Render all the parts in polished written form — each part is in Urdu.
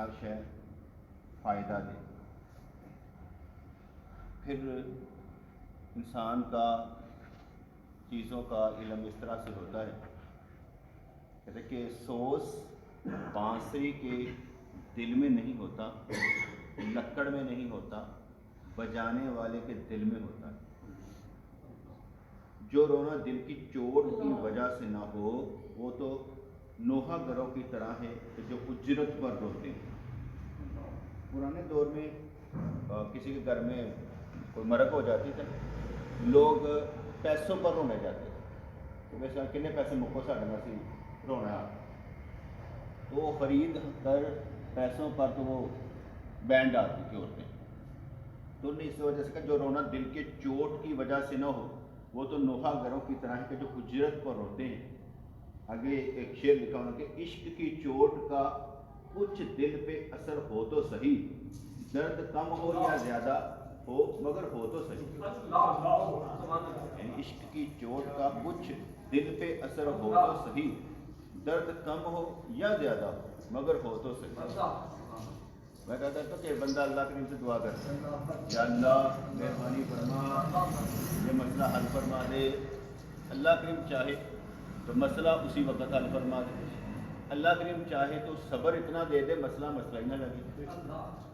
ہر شے فائدہ دے۔ پھر انسان کا چیزوں کا علم اس طرح سے ہوتا ہے، کہتے کہ سوز بانسری کے دل میں نہیں ہوتا، لکڑ میں نہیں ہوتا، بجانے والے کے دل میں ہوتا ہے۔ جو رونا دل کی چوٹ کی وجہ سے نہ ہو وہ تو نوحہ گروں کی طرح ہے کہ جو اجرت پر روتے ہیں۔ پرانے دور میں کسی کے گھر میں کوئی مرگ ہو جاتی تھی، لوگ پیسوں پر رونے جاتے تھے، تو ویسے کتنے پیسے مکو ساڑھے میں سی رونا، تو وہ خرید کر پیسوں پر تو وہ بینڈ ڈالتی تھی عورتیں۔ تو انہوں نے اس وجہ سے کہا جو رونا دل کے چوٹ کی وجہ سے نہ ہو وہ تو نوحہ گروں کی طرح ہے کہ جو اجرت پر روتے ہیں۔ آگے ایک شعر لکھا ہونا کہ عشق کی چوٹ کا کچھ دل پہ اثر ہو تو صحیح، درد کم ہو یا زیادہ ہو مگر ہو تو صحیح۔ یعنی عشق کی چوٹ کا کچھ دل پہ اثر ہو تو صحیح، درد کم ہو یا زیادہ ہو مگر ہو تو صحیح۔ میں کہتا تھا کہ بندہ اللہ کریم سے دعا کرتا ہے، یا اللہ مہربانی فرما یہ مسئلہ حل فرما دے۔ اللہ کریم چاہے تو مسئلہ اسی وقت حل فرما دے، اللہ کریم چاہے تو صبر اتنا دے دے مسئلہ ہی نہ لگے۔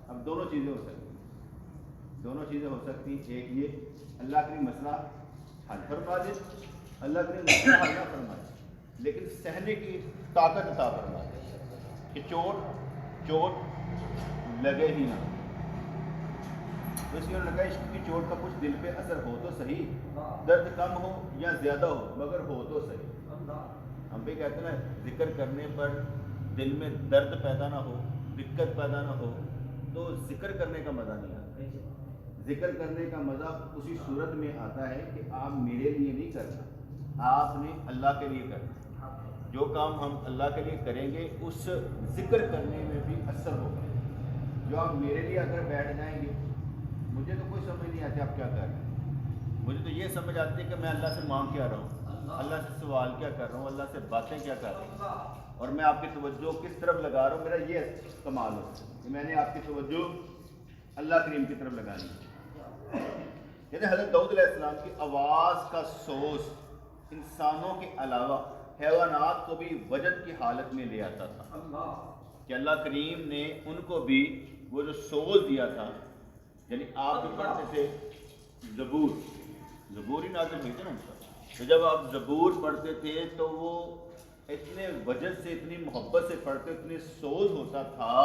اب دونوں چیزیں ہو سکتی، دونوں چیزیں ہو سکتی، ایک یہ اللہ کریم مسئلہ حل فرما دے، اللہ کریم مسئلہ حل نہ فرما دے لیکن سہنے کی طاقت عطا فرما دے کہ چوٹ لگے ہی نہ۔ تو اس لیے انہوں نے کہا عشق کی چوٹ کا کچھ دل پہ اثر ہو تو صحیح، درد کم ہو یا زیادہ ہو مگر ہو تو صحیح۔ ہم بھی کہتے ہیں نا ذکر کرنے پر دل میں درد پیدا نہ ہو، دقت پیدا نہ ہو تو ذکر کرنے کا مزہ نہیں آتا۔ ذکر کرنے کا مزہ اسی صورت میں آتا ہے کہ آپ میرے لیے نہیں کرنا، آپ نے اللہ کے لیے کرنا۔ جو کام ہم اللہ کے لیے کریں گے اس ذکر کرنے میں بھی اثر ہوگا۔ جو آپ میرے لیے اگر بیٹھ جائیں گے، مجھے تو کوئی سمجھ نہیں آتی آپ کیا کر رہے ہیں، مجھے تو یہ سمجھ آتی ہے کہ میں اللہ سے مانگ کیا رہا ہوں، اللہ سے سوال کیا کر رہا ہوں، اللہ سے باتیں کیا کر رہا ہوں، اور میں آپ کی توجہ کس طرف لگا رہا ہوں۔ میرا یہ کمال ہو کہ میں نے آپ کی توجہ اللہ کریم کی طرف لگانی ہے۔ یعنی حضرت داؤد علیہ السلام کی آواز کا سوز انسانوں کے علاوہ حیوانات کو بھی وجد کی حالت میں لے آتا تھا کہ اللہ کریم نے ان کو بھی وہ جو سوز دیا تھا۔ یعنی آپ جو پڑھتے تھے زبور ہی نازل ہوئی تھی نا ان پر، تو جب آپ زبور پڑھتے تھے تو وہ اتنے وجد سے اتنی محبت سے پڑھتے، اتنے سوز ہوتا تھا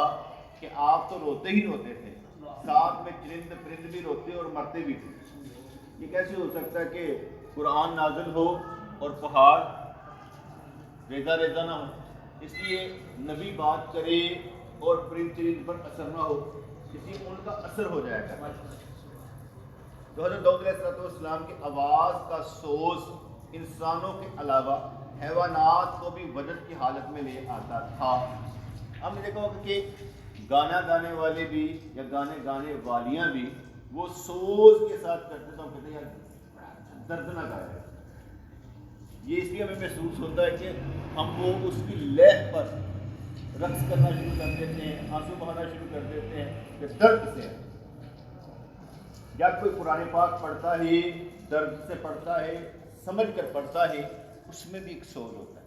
کہ آپ تو روتے ہی روتے تھے، ساتھ میں چرند پرند بھی روتے اور مرتے بھی تھے۔ یہ کیسے ہو سکتا ہے کہ قرآن نازل ہو اور پہاڑ ریزہ ریزہ نہ ہو؟ اس لیے نبی بات کرے اور پرند چرند پر اثر نہ ہو، اس لیے ان کا اثر ہو جائے گا۔ تو حضرت داؤد علیہ السلام کی آواز کا سوز انسانوں کے علاوہ حیوانات کو بھی وجد کی حالت میں لے آتا تھا۔ ہم نے دیکھا ہوگا کہ گانا گانے والے بھی یا گانے گانے والیاں بھی وہ سوز کے ساتھ کرتے تو ہم کہتے ہیں یار درد نہ گایا۔ یہ اس لیے ہمیں محسوس ہوتا ہے کہ ہم وہ اس کی لہر پر رقص کرنا شروع کر دیتے ہیں، آنسو بہانا شروع کر دیتے ہیں کہ درد سے ہے۔ جب کوئی قرآن پاک پڑھتا ہے درد سے پڑھتا ہے، سمجھ کر پڑھتا ہے، اس میں بھی ایک سوز ہوتا ہے۔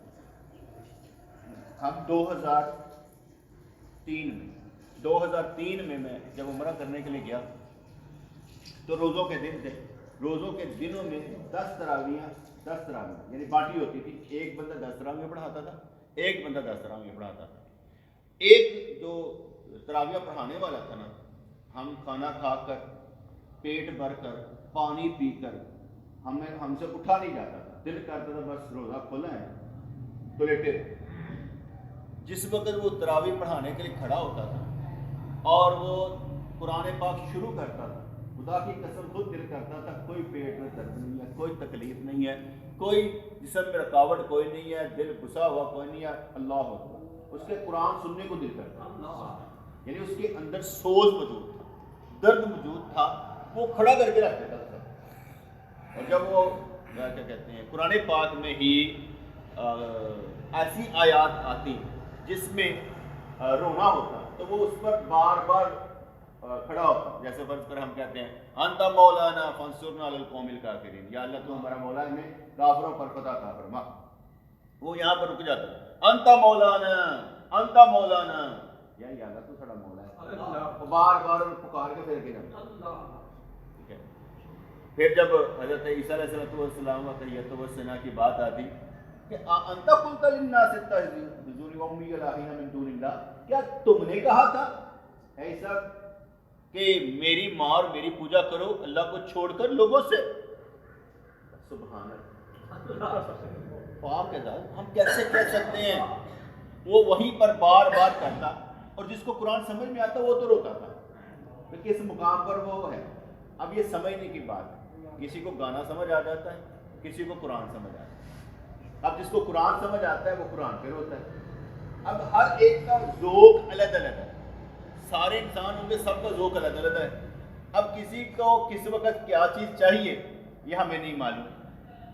ہم 2003 میں میں جب عمرہ کرنے کے لیے گیا تو روزوں کے دن تھے، روزوں کے دنوں میں 10 تراویح یعنی بانٹی ہوتی تھی، ایک بندہ 10 تراویح پڑھاتا تھا، ایک بندہ 10 تراویح پڑھاتا تھا۔ ایک جو تراویح پڑھانے والا تھا نا، ہم کھانا کھا کر پیٹ بھر کر پانی پی کر ہم سے اٹھا نہیں جاتا تھا، دل کرتا تھا بس روزہ کھولا ہے تو لیٹے رہے۔ جس وقت وہ تراویح پڑھانے کے لیے کھڑا ہوتا تھا اور وہ قرآن پاک شروع کرتا تھا، خدا کی قسم خود دل کرتا تھا کوئی پیٹ میں درد نہیں ہے، کوئی تکلیف نہیں ہے، کوئی جسم میں رکاوٹ کوئی نہیں ہے، دل گھسا ہوا کوئی نہیں ہے، اللہ اکبر۔ اس کے قرآن سننے کو دل کرتا، یعنی اس کے اندر سوز موجود تھا، درد موجود تھا، وہ کھڑا کر کے رکھ دیتا تھا۔ اور جب وہ کیا کہتے ہیں قرآن پاک میں ہی ایسی آیات آتی جس میں رونا ہوتا تو وہ اس پر بار بار کھڑا ہوتا. جیسے فرض پر ہم کہتے ہیں انت مولانا فانصرنا علی القوم الکافرین، یا اللہ تو ہمارا مولا ہے، ہمیں کافروں پر فتح عطا فرما. وہ یہاں پر رک جاتا ہے انت مولانا انت مولانا، یا اللہ تو سڑا مولا ہے، وہ بار بار پکار کے پھر کے جاتا. ٹھیک ہے. پھر جب حضرت عیسیٰ علیہ السلام و تحیت و ثنا کی بات آتی کہ انت قلت للناس اتخذونی و امی الہین من دون اللہ، کیا تم نے کہا تھا اے عیسیٰ کہ میری ماں اور میری پوجا کرو اللہ کو چھوڑ کر لوگوں سے؟ سبحان اللہ، پاک ہے ذات، ہم کیسے کہہ سکتے ہیں؟ وہ وہیں پر بار بار کرتا، اور جس کو قرآن سمجھ میں آتا وہ تو روتا تھا کہ کس مقام پر وہ ہے. اب یہ سمجھنے کی بات ہے، کسی کو گانا سمجھ آ جاتا ہے، کسی کو قرآن سمجھ آتا ہے. اب جس کو قرآن سمجھ آتا ہے وہ قرآن پہ روتا ہے. اب ہر ایک کا ذوق الگ الگ ہے، سارے انسان ہوں گے، سب کا ذوق الگ الگ ہے. اب کسی کو کس وقت کیا چیز چاہیے یہ ہمیں نہیں معلوم،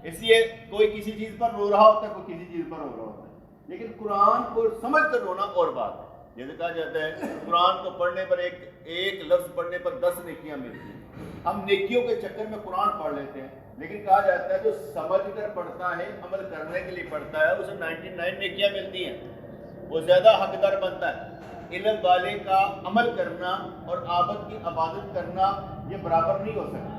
اس لیے کوئی کسی چیز پر رو رہا ہوتا ہے، کوئی کسی چیز پر رو رہا ہوتا ہے. لیکن قرآن کو سمجھ کر رونا اور بات ہے. جیسے کہا جاتا ہے قرآن کو پڑھنے پر ایک لفظ پڑھنے پر 10 نیکیاں ملتی ہیں. ہم نیکیوں کے چکر میں قرآن پڑھ لیتے ہیں، لیکن کہا جاتا ہے جو سمجھ کر پڑھتا ہے، عمل کرنے کے لیے پڑھتا ہے، اسے 99 نیکیاں ملتی ہیں، وہ زیادہ حقدار بنتا ہے. علم والے کا عمل کرنا اور عابد کی عبادت کرنا یہ برابر نہیں ہو سکتا.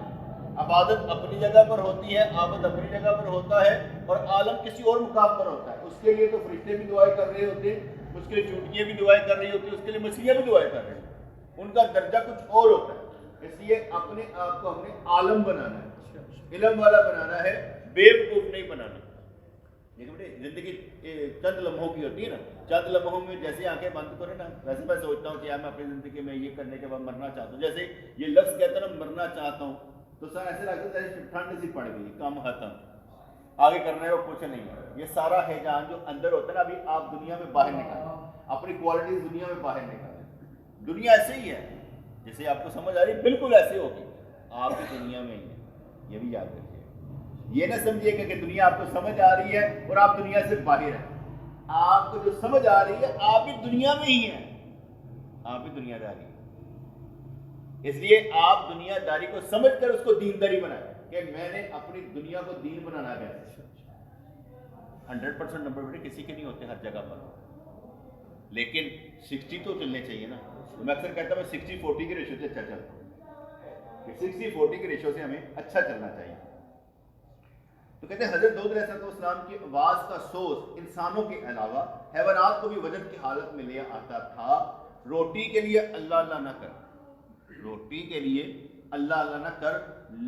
عبادت اپنی جگہ پر ہوتی ہے، عابد اپنی جگہ پر ہوتا ہے، اور عالم کسی اور مقام پر ہوتا ہے. اس کے لیے تو فرشتے بھی دعائیں کر رہے ہوتے ہیں، اس کے لیے چونٹیاں بھی دعائیں کر رہی ہوتی ہیں، اس کے لیے مچھلیاں بھی دعائیں کر رہی ہوتی ہیں. ان کا درجہ کچھ اور ہوتا ہے. اس لیے اپنے آپ کو ہم نے عالم بنانا ہے، علم والا بنانا ہے، بیوقوف نہیں بنانا. لیکن بیٹے زندگی چند لمحوں کی ہوتی ہے نا، چند لمحوں میں جیسے آنکھیں بند کرے نا، ویسے میں سوچتا ہوں کہ یار میں اپنی زندگی میں یہ کرنے کے بعد مرنا چاہتا ہوں. جیسے یہ لفظ کہتا ہے نا مرنا چاہتا ہوں، تو سر ایسے لگتا ہے جیسے ٹھنڈ سی پڑ گئی، کام ختم، آگے کرنے کو کچھ نہیں ہے. یہ سارا ہیجان جو اندر ہوتا ہے نا، ابھی آپ دنیا میں باہر نکالیں، اپنی کوالٹیز دنیا میں باہر نکالیں. دنیا ایسے ہی ہے جیسے آپ کو سمجھ آ رہی ہے، بالکل ایسے ہوگی، آپ کی دنیا میں ہی ہے. یہ بھی یاد رکھیے، یہ نہ سمجھیے کہ دنیا آپ کو سمجھ آ رہی ہے اور آپ دنیا سے باہر ہیں. آپ کو جو سمجھ آ رہی ہے آپ بھی دنیا میں ہی ہیں، آپ بھی دنیا داری. اس لیے آپ دنیا داری کو سمجھ کر اس کو دین داری بنائیں کہ میں نے اپنی دنیا کو دین بنانا ہے. 100% نمبر بیٹے کسی کے نہیں ہوتے ہر جگہ پر، لیکن 60 تو چلنے چاہیے نا. میں اکثر کہتا ہوں 60-40 کے ریشو سے اچھا چلتا ہوں، 60-40 کے ریشو سے ہمیں اچھا چلنا چاہیے. تو کہتے ہیں حضرت داؤد علیہ السلام کی آواز کا سوز انسانوں کے علاوہ حیوانات کو بھی وجد کی حالت میں لے آتا تھا. روٹی کے لیے اللہ اللہ نہ کر، روٹی کے لیے اللہ اللہ نہ کر،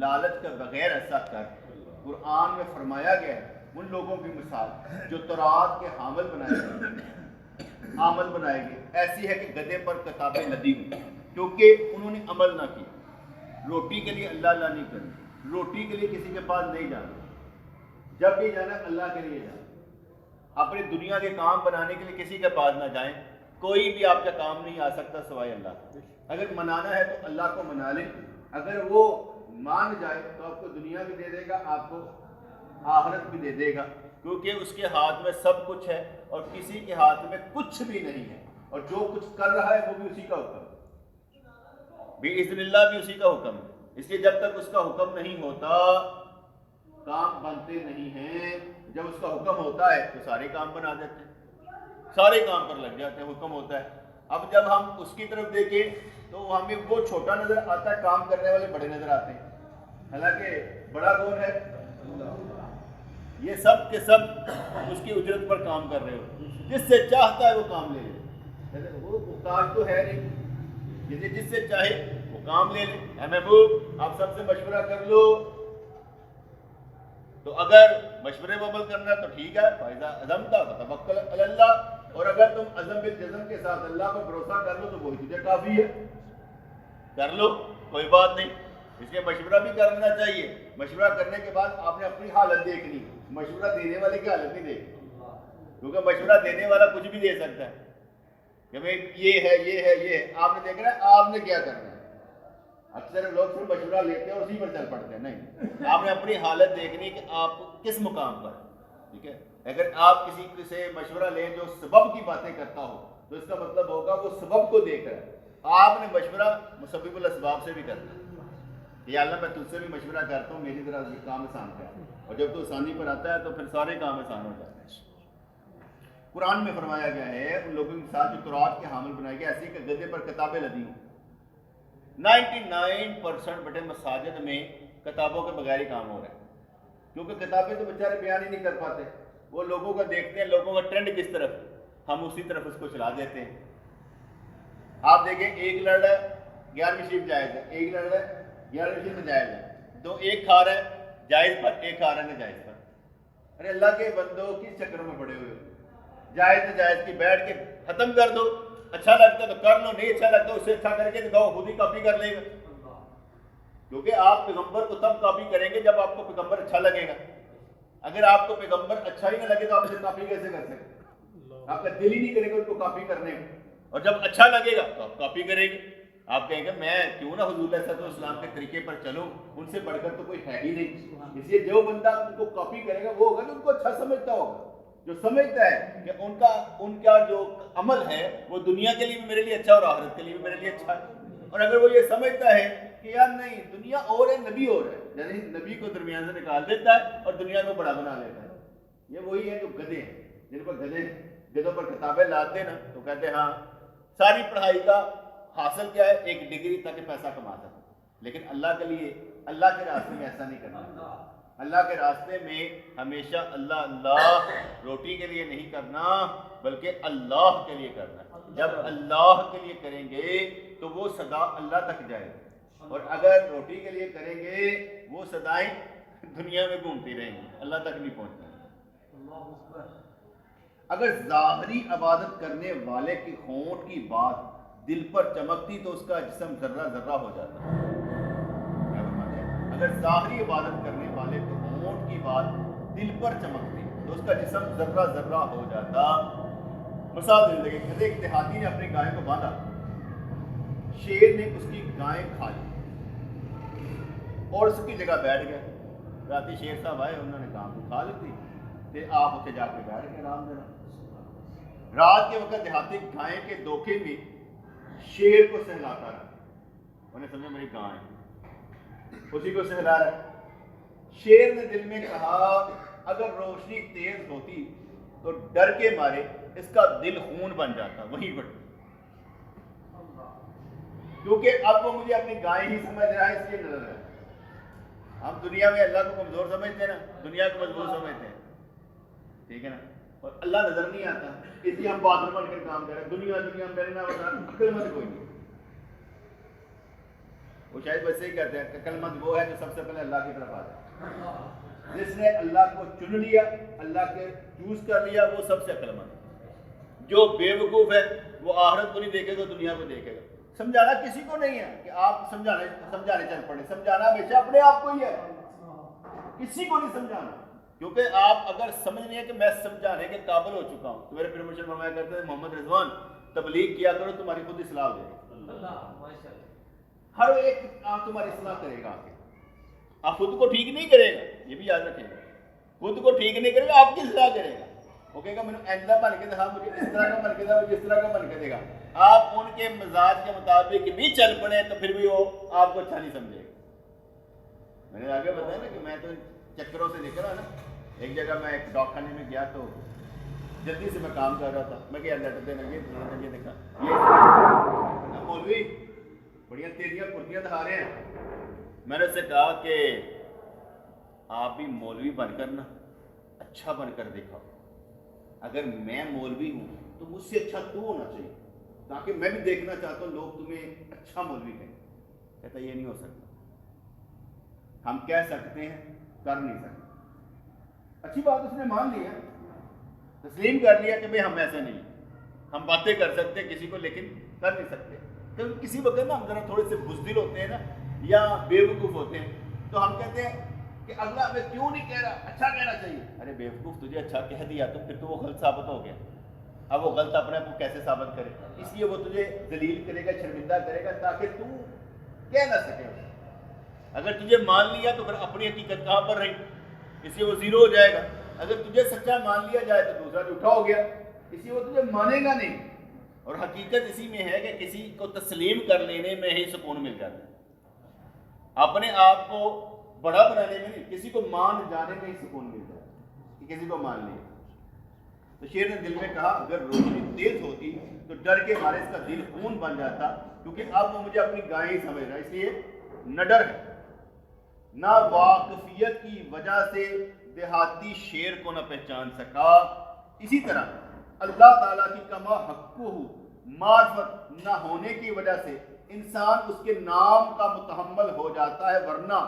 لالچ کے بغیر ایسا کر. قرآن میں فرمایا گیا ہے ان لوگوں کی مثال جو تورات کے حامل بنائے گئے ایسی ہے کہ گدھے پر کتابیں لدی ہوئی، کیونکہ انہوں نے عمل نہ کیا. روٹی کے لیے اللہ اللہ نہیں کرنا، روٹی کے لیے کسی کے پاس نہیں جانا، جب بھی جانا اللہ کے لیے جانا. اپنی دنیا کے کام بنانے کے لیے کسی کے پاس نہ جائیں، کوئی بھی آپ کا کام نہیں آ سکتا سوائے اللہ. اگر منانا ہے تو اللہ کو منا لیں، اگر وہ مان جائے تو آپ کو دنیا بھی دے دے گا، آپ کو آخرت بھی دے دے گا، کیونکہ اس کے ہاتھ میں سب کچھ ہے اور کسی کے ہاتھ میں کچھ بھی نہیں ہے. اور جو کچھ کر رہا ہے وہ بھی اسی کا حکم ہے، بِإِذْنِ اللہ بھی اسی کا حکم ہے. اس لیے جب تک اس کا حکم نہیں ہوتا کام بنتے نہیں ہیں. جب اس کا حکم ہوتا ہے تو سارے کام بنا دیتے ہیں، سارے کام پر لگ جاتے ہیں، حکم ہوتا ہے. اب جب ہم اس کی طرف دیکھیں تو ہمیں وہ چھوٹا نظر آتا ہے، کام کرنے والے بڑے نظر آتے ہیں. حالانکہ بڑا کون ہے؟ یہ سب کے سب اس کی اجرت پر کام کر رہے ہو. جس سے چاہتا ہے وہ کام لے لے، وہ محتاج تو ہے نہیں، جس سے چاہے وہ کام لے لے. اے محبوب آپ سب سے مشورہ کر لو، تو اگر مشورے میں عمل کرنا ہے تو ٹھیک ہے، فَإِذَا عَزَمْتَ فَتَوَكَّلْ عَلَى اللَّهِ، اور اگر تم عزم بالجزم کے ساتھ اللہ پر بھروسہ کر لو تو وہی تجھے کافی ہے. کر لو، کوئی بات نہیں. اس لیے مشورہ بھی کرنا چاہیے. مشورہ کرنے کے بعد آپ نے اپنی حالت دیکھنی، مشورہ دینے والے کی حالت نہیں دیکھنی، کیونکہ مشورہ دینے والا کچھ بھی دے سکتا ہے کہ بھائی یہ ہے یہ ہے یہ ہے، آپ نے دیکھنا ہے آپ نے کیا کرنا ہے. اکثر لوگ صرف مشورہ لیتے ہیں اور اسی پر چل پڑتے ہیں. نہیں، آپ نے اپنی حالت دیکھنی کہ آپ کس مقام پر. ٹھیک ہے، اگر آپ کسی سے مشورہ لیں جو سبب کی باتیں کرتا ہو تو اس کا مطلب ہوگا وہ سبب کو دیکھ رہا ہے۔ آپ نے مشورہ مسبب الاسباب سے بھی کرنا ہے کہ یا اللہ میں تجھ سے بھی مشورہ کرتا ہوں، میری طرح یہ کام آسان کر، اور جب تو آسانی پر آتا ہے تو پھر سارے کام آسان ہو جاتے ہیں۔ قرآن میں فرمایا گیا ہے ان لوگوں کے ساتھ جو تورات کے حامل بنائے گئے، ایسے کہ گدے پر کتابیں لدی ہوں۔ 99% بڑے مساجد میں کتابوں کے بغیر ہی کام ہو رہا ہے، کیونکہ کتابیں تو بیچارے بیان ہی نہیں کر پاتے، وہ لوگوں کا دیکھتے ہیں، لوگوں کا ٹرینڈ کس طرف، ہم اسی طرف اس کو چلا دیتے ہیں۔ آپ دیکھیں ایک لڑ رہا ہے 11ویں شریف جائز ہے، ایک لڑ رہا ہے 11ویں شریف ناجائز ہے، دو ایک کھا رہا ہے جائز پر، ایک کھا رہا ہے ناجائز پر۔ ارے اللہ کے بندوں کس چکروں میں پڑے ہوئے ہو؟ جائز ناجائز کی بیٹھ کے ختم کر دو، اچھا لگتا ہے تو کر لو، نہیں اچھا لگتا اسے اچھا کر کے دکھاؤ، خود ہی کاپی کر لے گا، کیونکہ آپ پیغمبر کو تب کاپی کریں گے جب آپ کو پیغمبر اچھا لگے گا۔ اگر آپ کو پیغمبر اچھا ہی نہ لگے تو آپ اسے کاپی کیسے کر سکتے؟ آپ کا دل ہی نہیں کرے گا اس کو کاپی کرنے کا، اور جب اچھا لگے گا تو آپ کاپی کریں گے۔ آپ کہیں گے میں کیوں نہ حضور صلی اللہ علیہ وسلم کے طریقے پر چلوں، ان سے بڑھ کر تو کوئی ہے ہی نہیں۔ اس لیے جو بندہ ان کو کاپی کرے گا وہ ہوگا جو ان کو اچھا سمجھتا ہوگا، جو سمجھتا ہے کہ ان کا جو عمل ہے وہ دنیا کے لیے بھی میرے لیے اچھا اور آخرت کے لیے بھی میرے لیے اچھا ہے۔ اور اگر وہ یہ سمجھتا ہے کہ یار نہیں دنیا اور ہے نبی اور ہے، یعنی نبی کو درمیان سے نکال دیتا ہے اور دنیا کو بڑا بنا لیتا ہے، یہ وہی ہے جو گدھے ہیں، جن پر گدھوں پر کتابیں لاتے ہیں نا تو کہتے ہیں ہاں ساری پڑھائی کا حاصل کیا ہے، ایک ڈگری تاکہ پیسہ کما سکے، لیکن اللہ کے لیے اللہ کے راستے میں ایسا نہیں کرنا۔ اللہ کے راستے میں ہمیشہ اللہ روٹی کے لیے نہیں کرنا بلکہ اللہ کے لیے کرنا۔ جب اللہ کے لیے کریں گے تو وہ صدا اللہ تک جائے گی، اور اگر روٹی کے لیے کریں گے وہ صدائیں دنیا میں گھومتی رہیں گی، اللہ تک نہیں پہنچتی۔ اگر ظاہری عبادت کرنے والے کی ہونٹ کی بات دل پر چمکتی تو اس کا جسم ذرہ ذرہ ہو جاتا۔ اگر ظاہری عبادت کرنے والے کی ہونٹ کی بات دل پر چمکتی تو اس کا جسم ذرہ ذرہ ہو جاتا۔ مثال زندگی کہتے ایک دیہاتی نے اپنی گائے کو باندھا، شیر نے اس کی گائے کھا لی اور اس کی جگہ بیٹھ گیا۔ راتی شیر صاحب آئے، انہوں نے گائے کو کھا لیتی تے آپ اتنے جا کے بیٹھ گئے آرام دینا۔ رات کے وقت دیہاتی گائے کے دھوکے میں شیر کو سہلاتا رہا، انہیں سمجھا میری گائے اسی کو سہلا رہا ہے۔ شیر نے دل میں کہا اگر روشنی تیز ہوتی تو ڈر کے مارے اس کا دل خون بن جاتا وہیں پر، کیونکہ اب وہ مجھے اپنی گائے ہی سمجھ رہا ہے، اس لیے نظر رہا ہے۔ ہم دنیا میں اللہ کو کمزور سمجھتے ہیں نا، دنیا کو مضبوط سمجھتے ہیں، ٹھیک ہے نا، اور اللہ نظر نہیں آتا، اس لیے ہم بادل بن کر کام کر رہے ہیں، دنیا میرے نہ بتا، عقل مند کوئی نہیں۔ وہ شاید ویسے ہی کہتے ہیں کہ عقل مند وہ ہے جو سب سے پہلے اللہ کی طرف آتا ہے، جس نے اللہ کو چن لیا، اللہ کے چوز کر لیا، وہ سب سے عقل مند ہے۔ جو بے وقوف ہے وہ آخرت کو نہیں دیکھے گا، دنیا کو دیکھے گا۔ سمجھانا کسی کو نہیں ہے کہ آپ سمجھانے چل پڑے، سمجھانا ہمیشہ اپنے آپ کو ہی ہے، کسی کو نہیں سمجھانا، کیونکہ آپ اگر سمجھ نہیں ہے کہ میں سمجھانے کے قابل ہو چکا ہوں تو میرے پروموشن فرمایا کرتے ہیں محمد رضوان تبلیغ کیا کرو تمہاری خود اصلاح ہو جائے گی، ہر ایک آپ تمہاری اصلاح کرے گا، آپ خود کو ٹھیک نہیں کرے گا، یہ بھی یاد رکھیں گا، خود کو ٹھیک نہیں کرے گا آپ کی اصلاح کرے گا، وہ کہے گا میں نے ایسا بن کے دکھا، مجھے اس طرح کا بن کے دکھا، مجھے اس طرح کا بن کے دے گا، آپ ان کے مزاج کے مطابق بھی چل پڑے تو پھر بھی وہ آپ کو اچھا نہیں سمجھے گا۔ میں نے آگے بتایا نا کہ میں تو چکروں سے نکلا نا، ایک جگہ میں ایک ڈاک خانے میں گیا تو جلدی سے میں کام کر رہا تھا، میں کیا لیٹر دینا یہ دیکھا یہ مولوی بڑی تیزیاں کرتیاں دکھا رہے ہیں۔ میں نے اس سے کہا کہ آپ بھی مولوی بن کر نا اچھا بن کر دیکھا، اگر میں مولوی ہوں تو مجھ سے اچھا تو ہونا چاہیے تاکہ میں بھی دیکھنا چاہتا ہوں لوگ تمہیں اچھا مولوی کہیں۔ کہتا یہ نہیں ہو سکتا، ہم کہہ سکتے ہیں کر نہیں سکتے۔ اچھی بات اس نے مان لیا، تسلیم کر لیا کہ بھئی ہم ایسے نہیں، ہم باتیں کر سکتے کسی کو لیکن کر نہیں سکتے، کیونکہ کسی وقت نا ہم ذرا تھوڑے سے بزدل ہوتے ہیں نا یا بے وقوف ہوتے ہیں تو ہم کہتے ہیں کہ اگلا ہمیں کیوں نہیں کہہ رہا، اچھا کہنا چاہیے۔ ارے بے وقوف تجھے اچھا کہہ دیا تو پھر تو وہ غلط ثابت ہو گیا، اب وہ غلط اپنے آپ کو کیسے ثابت کرے، اس لیے وہ تجھے ذلیل کرے گا، شرمندہ کرے گا تاکہ تو کہہ نہ سکے۔ اگر تجھے مان لیا تو پھر اپنی حقیقت کہاں پر رہی، اس لیے وہ زیرو ہو جائے گا۔ اگر تجھے سچا مان لیا جائے تو دوسرا جھوٹا ہو گیا، اس لیے وہ تجھے مانے گا نہیں۔ اور حقیقت اسی میں ہے کہ کسی کو تسلیم کر لینے میں ہی سکون مل جاتا ہے، اپنے آپ کو بڑا بنانے میں نہیں، کسی کو مان جانے میں ہی سکون مل جاتا ہے کہ کسی کو مان لیا۔ تو شیر نے دل میں کہا اگر روشنی تیز ہوتی تو ڈر کے مارے اس کا دل خون بن جاتا، کیونکہ اب وہ مجھے اپنی گائے ہی سمجھ رہا ہے، اس لیے نہ ڈر ہے، نہ واقفیت کی وجہ سے دیہاتی شیر کو نہ پہچان سکا۔ اسی طرح اللہ تعالیٰ کی کما حقہ معرفت نہ ہونے کی وجہ سے انسان اس کے نام کا متحمل ہو جاتا ہے، ورنہ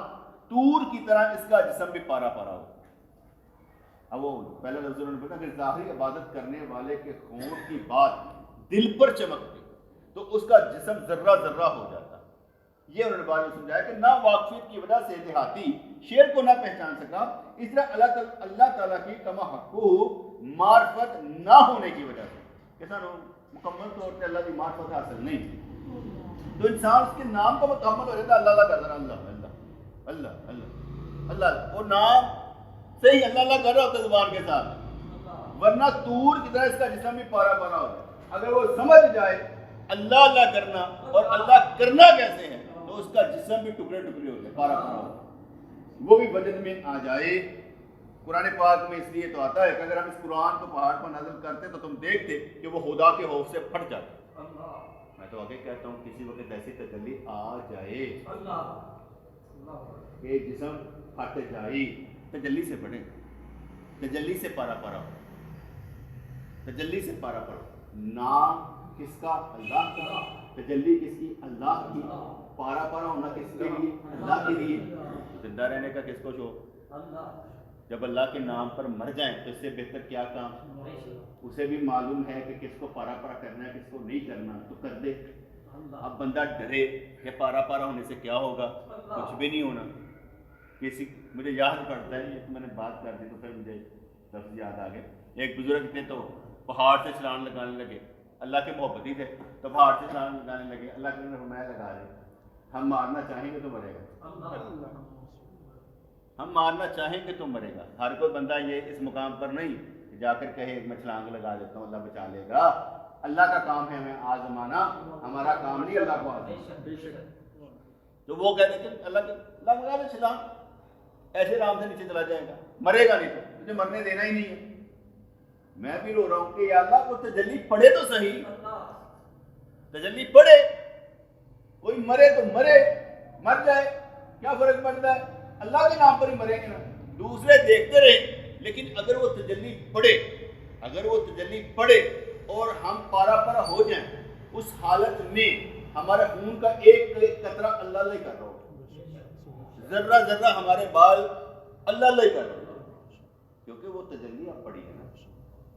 طور کی طرح اس کا جسم بھی پارا پارا ہو۔ اب وہ پہلے لفظ انہوں نے بتا کہ ظاہری عبادت کرنے والے کے خون کی بات دل پر چمکتی تو اس کا جسم ذرہ ذرہ ہو جاتا۔ یہ انہوں نے بات سمجھایا کہ نہ واقفیت کی وجہ سے دیہاتی شیر کو نہ پہچان سکا، اس طرح اللہ تعالیٰ کی کما حقہ معرفت نہ ہونے کی وجہ سے کیسا مکمل طور پہ اللہ کی معرفت حاصل نہیں تھی، تو انسان اس کے نام کا مکمل ہو جاتا ہے، اللہ اللہ کرتا رہا، اللہ اللہ اللہ اللہ اللہ، وہ نام صحیح اللہ اللہ کر رہا ہوتا ہے زبان کے ساتھ، ورنہ طور کی طرح اس کا جسم بھی پارا پارا ہوتا ہے۔ اگر وہ سمجھ جائے اللہ اللہ کرنا اور اللہ کرنا کیسے ہے تو اس کا جسم بھی ٹکڑے ٹکڑے ہوتے ہیں، پارا پارا ہوتا ہے، وہ بھی وجد میں آ جائے۔ قرآن پاک میں اس لیے تو آتا ہے کہ اگر ہم اس قرآن کو پہاڑ پر نازل کرتے تو تم دیکھتے کہ وہ خدا کے خوف سے پھٹ جاتے۔ میں تو آگے کہتا ہوں کسی وقت ایسی تجلی آ جائے کہ جسم پھٹ جائے، تجلی سے پڑھیں، تجلی سے پارا پارا ہو، تجلی سے پارا پارا، نام کس کا؟ اللہ کا، تجلی کس کی؟ اللہ کی، پارا پارا ہونا کس کے لیے؟ اللہ کے لیے۔ زندہ رہنے کا کس کو شوق؟ جب اللہ کے نام پر مر جائیں تو اس سے بہتر کیا کام؟ اسے بھی معلوم ہے کہ کس کو پارا پارا کرنا ہے کس کو نہیں کرنا، تو کر دے۔ اب بندہ ڈرے کہ پارا پارا ہونے سے کیا ہوگا، کچھ بھی نہیں ہونا۔ کسی مجھے یاد پڑتا ہے، یہ میں نے بات کر دی تو پھر مجھے لفظ یاد آ گئے، ایک بزرگ تھے تو پہاڑ سے چھلانگ لگانے لگے، اللہ کے محبتی تھے تو پہاڑ سے چھلانگ لگانے لگے، اللہ کے نے فرمایا لگا رہے، ہم مارنا چاہیں گے تو مرے گا، ہم مارنا چاہیں گے تو مرے گا۔ ہر کوئی بندہ یہ اس مقام پر نہیں کہ جا کر کہے میں چھلانگ لگا دیتا ہوں اللہ بچا لے گا، اللہ کا کام ہے ہمیں آزمانا، ہمارا کام نہیں اللہ کو آزمانا۔ تو وہ کہتے کہ اللہ لگا دے چھلانگ، ایسے رام سے نیچے چلا جائے گا، مرے گا نہیں، تو تجھے مرنے دینا ہی نہیں ہے۔ میں بھی رو رہا ہوں کہ یا اللہ کو تجلی پڑے تو صحیح، تجلی پڑے، کوئی مرے تو مرے، مر جائے کیا فرق پڑتا ہے، اللہ کے نام پر ہی مریں گے نا، دوسرے دیکھتے رہے، لیکن اگر وہ تجلی پڑے، اگر وہ تجلی پڑے اور ہم پارا پارا ہو جائیں، اس حالت میں ہمارا خون کا ایک قطرہ اللہ اللہ کر رہا ہو، ذرہ ذرہ ہمارے بال اللہ اللہ کر رہا ہو، کیونکہ وہ تجلی اب پڑی ہے نا،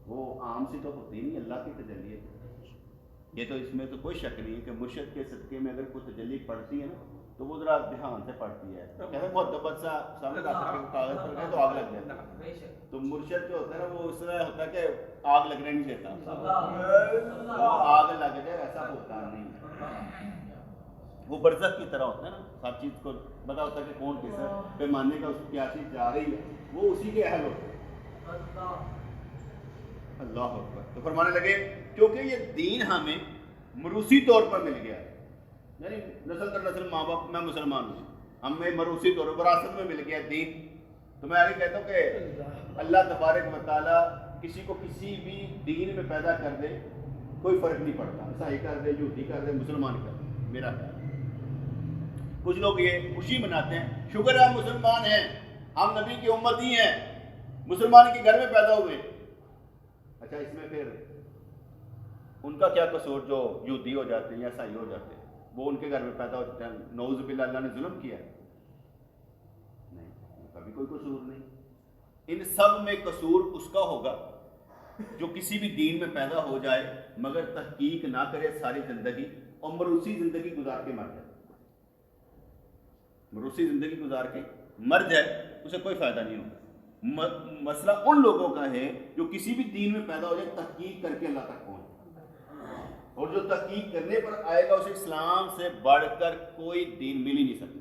وہ عام سی تو ہوتی نہیں، اللہ کی تجلی ہے۔ یہ تو اس میں تو کوئی شک نہیں ہے کہ مرشد کے صدقے میں اگر کوئی تجلی پڑتی ہے نا تو وہ ذرا دھیان سے پڑتی ہے، کہتے ہیں بہت دبت سا سامنے کاغذ پر گئے تو آگ لگ جاتا ہے، تو مرشد جو ہوتا ہے نا وہ اس طرح ہوتا ہے کہ آگ لگنے نہیں دیتا، وہ آگ لگ جائے ایسا ہوتا نہیں ہے، وہ برزخ کی طرح ہوتا ہے نا، ہر چیز کو پتا ہوتا ہے کہ کون کس پیمانے کا اس کی کیا چیز جا رہی ہے، وہ اسی کے اہل ہوتے ہیں۔ اللہ اکبر۔ تو فرمانے لگے کیونکہ یہ دین ہمیں مروثی طور پر مل گیا ہے، یعنی نسل در نسل ماں باپ میں مسلمان ہوں، ہمیں مروثی طور پر وراثت میں مل گیا دین۔ تو میں آگے کہتا ہوں کہ اللہ تبارک و تعالیٰ کسی کو کسی بھی دین میں پیدا کر دے کوئی فرق نہیں پڑتا، عیسائی کر دے، یہودی کر دے، مسلمان کر دے، میرا خیال۔ کچھ لوگ یہ خوشی مناتے ہیں، شکر ہے ہم مسلمان ہیں، ہم نبی کی امتی ہیں، مسلمان کے گھر میں پیدا ہوئے۔ اچھا اس میں پھر ان کا کیا قصور جو یہودی ہو جاتے ہیں یا عیسائی ہو جاتے ہیں، وہ ان کے گھر میں پیدا ہوتے ہیں، نعوذ باللہ اللہ نے ظلم کیا ہے؟ نہیں، ان کا بھی کوئی قصور نہیں۔ ان سب میں قصور اس کا ہوگا جو کسی بھی دین میں پیدا ہو جائے مگر تحقیق نہ کرے ساری زندگی اور مروثی زندگی گزار کے مر جائے، مروثی زندگی گزار کے مر جائے، اسے کوئی فائدہ نہیں ہوگا۔ مسئلہ ان لوگوں کا ہے جو کسی بھی دین میں پیدا ہو جائے تحقیق کر کے اللہ تک پہنچے، اور جو تحقیق کرنے پر آئے گا اسے اسلام سے بڑھ کر کوئی دین مل ہی نہیں سکتا۔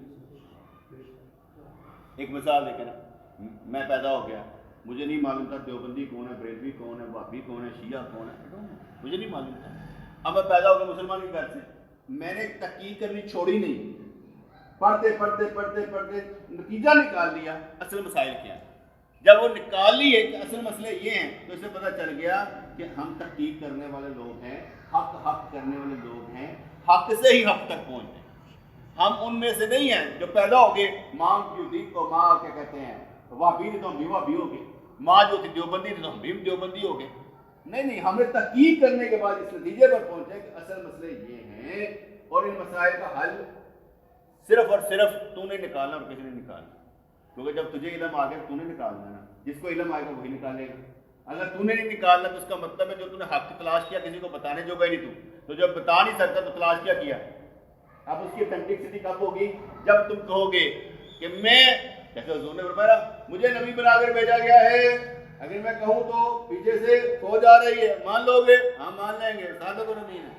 ایک مثال دیکھیں نا، میں پیدا ہو گیا، مجھے نہیں معلوم تھا دیوبندی کون ہے، بریلوی کون ہے، وہابی کون ہے، شیعہ کون ہے، مجھے نہیں معلوم تھا۔ اب میں پیدا ہو گیا مسلمان کے گھر سے، میں نے تحقیق کرنی چھوڑی نہیں، پڑھتے پڑھتے پڑھتے پڑھتے نتیجہ نکال لیا اصل مسائل کیا ہے۔ جب وہ نکال لیے کہ اصل مسئلے یہ ہیں تو اسے پتہ چل گیا کہ ہم تحقیق کرنے والے لوگ ہیں، حق کرنے والے لوگ ہیں، حق سے ہی حق تک پہنچتے ہیں۔ ہم ان میں سے نہیں ہیں جو پیدا ہو گئے ماں یہودی کو ماں کیا کہتے ہیں وہابی تھی تو ہم بھی وہابی ہو گئے، ماں جو تھی دیوبندی تھی تو ہم بھی دیوبندی ہو گئے۔ نہیں، ہم نے تحقیق کرنے کے بعد اس نتیجے پر پہنچے کہ اصل مسئلے یہ ہیں اور ان مسائل کا حل صرف اور صرف تو نے نکالنا اور کسی نے نکالنا، کیونکہ جب تجھے علم آ گیا تو نے نکالنا ہے نا، جس کو علم آئے گا وہی نکالے گا۔ اگر تو نے نہیں نکالنا تو اس کا مطلب ہے جو تو نے حق تلاش کیا کسی کو بتانے جو گئی نہیں تو جب بتا نہیں سکتا تو تلاش کیا کیا؟ اب اس کی اتھینٹکسٹی کب ہوگی؟ جب تم کہو گے کہ میں جیسے حضور نے فرمایا مجھے نبی بنا کر بھیجا گیا ہے، اگر میں کہوں تو پیچھے سے فوج آ رہی ہے، مان لو گے؟ ہاں مان لیں گے، سادہ تو نہیں ہے،